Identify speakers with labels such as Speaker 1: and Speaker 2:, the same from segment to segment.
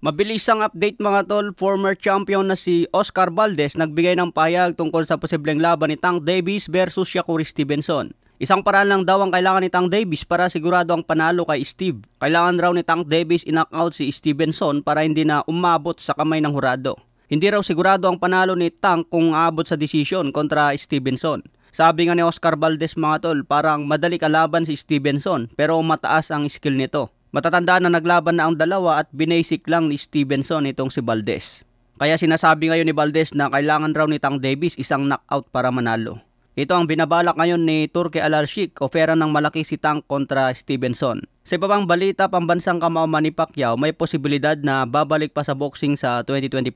Speaker 1: Mabilisang update mga tol, former champion na si Oscar Valdez nagbigay ng pahayag tungkol sa posibleng laban ni Tank Davis versus Shakur Stevenson. Isang paraan lang daw ang kailangan ni Tank Davis para sigurado ang panalo kay Steve. Kailangan raw ni Tank Davis i-knockout si Stevenson para hindi na umabot sa kamay ng hurado. Hindi raw sigurado ang panalo ni Tank kung aabot sa desisyon kontra Stevenson. Sabi nga ni Oscar Valdez mga tol, parang madali kalaban si Stevenson pero mataas ang skill nito. Matatandaan na naglaban na ang dalawa at binasic lang ni Stevenson itong si Valdez. Kaya sinasabi ngayon ni Valdez na kailangan raw ni Tank Davis isang knockout para manalo. Ito ang binabalak ngayon ni Turki Al-Alshik, ofera ng malaki si Tank kontra Stevenson. Sa iba pang balita, pambansang kamao Manny Pacquiao may posibilidad na babalik pa sa boxing sa 2025.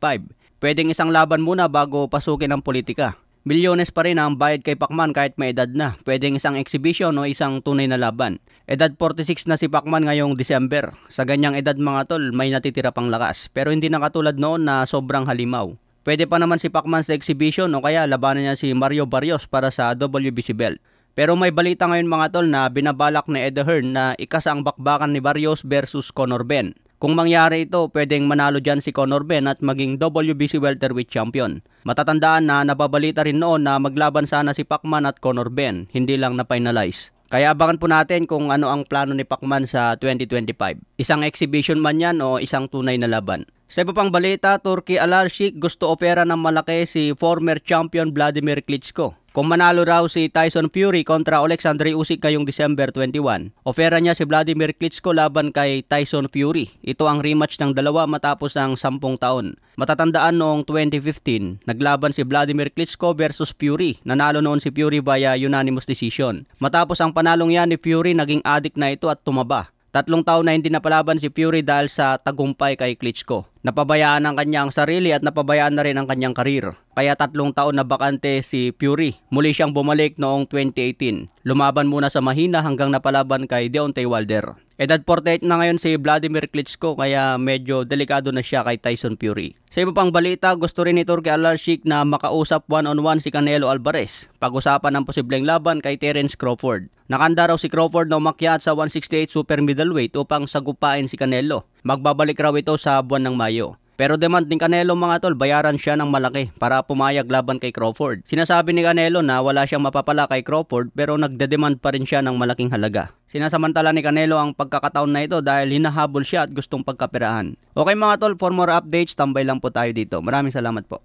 Speaker 1: Pwedeng isang laban muna bago pasukin ang politika. Milyones pa rin ang bayad kay Pacman kahit may edad na. Pwedeng isang exhibition o isang tunay na laban. Edad 46 na si Pacman ngayong December. Sa ganyang edad mga tol, may natitira pang lakas. Pero hindi na katulad noon na sobrang halimaw. Pwede pa naman si Pacman sa exhibition o kaya labanan niya si Mario Barrios para sa WBC belt. Pero may balita ngayon mga tol na binabalak ni Eddie Hearn na ikasa ang bakbakan ni Barrios versus Conor Benn. Kung mangyari ito, pwedeng manalo dyan si Conor Benn at maging WBC welterweight champion. Matatandaan na nababalita rin noon na maglaban sana si Pacman at Conor Benn, hindi lang na-finalize. Kaya abangan po natin kung ano ang plano ni Pacman sa 2025. Isang exhibition man yan o isang tunay na laban. Sa iba pang balita, Turki Al-Alshik gusto opera ng malaki si former champion Vladimir Klitschko. Kung manalo raw si Tyson Fury kontra Alexander Usyk ngayong December 21, ofera niya si Vladimir Klitschko laban kay Tyson Fury. Ito ang rematch ng dalawa matapos ang 10 taon. Matatandaan noong 2015, naglaban si Vladimir Klitschko versus Fury. Nanalo noon si Fury via unanimous decision. Matapos ang panalong yan ni Fury, naging addict na ito at tumaba. 3 taon na hindi napalaban si Fury dahil sa tagumpay kay Klitschko. Napabayaan ang kanyang sarili at napabayaan na rin ang kanyang karir. Kaya 3 taon na bakante si Fury. Muli siyang bumalik noong 2018. Lumaban muna sa mahina hanggang napalaban kay Deontay Wilder. Edad 48 na ngayon si Vladimir Klitschko kaya medyo delikado na siya kay Tyson Fury. Sa iba pang balita, gusto rin ni Turki Al-Alshik na makausap one-on-one si Canelo Alvarez. Pag-usapan ng posibleng laban kay Terence Crawford. Nakanda raw si Crawford na umakyat sa 168 super middleweight upang sagupain si Canelo. Magbabalik raw ito sa buwan ng Mayo. Pero demand ni Canelo mga tol, bayaran siya ng malaki para pumayag laban kay Crawford. Sinasabi ni Canelo na wala siyang mapapala kay Crawford pero nagdedemand pa rin siya ng malaking halaga. Sinasamantala ni Canelo ang pagkakataon na ito dahil hinahabol siya at gustong pagkaperahan. Okay mga tol, for more updates, tambay lang po tayo dito. Maraming salamat po.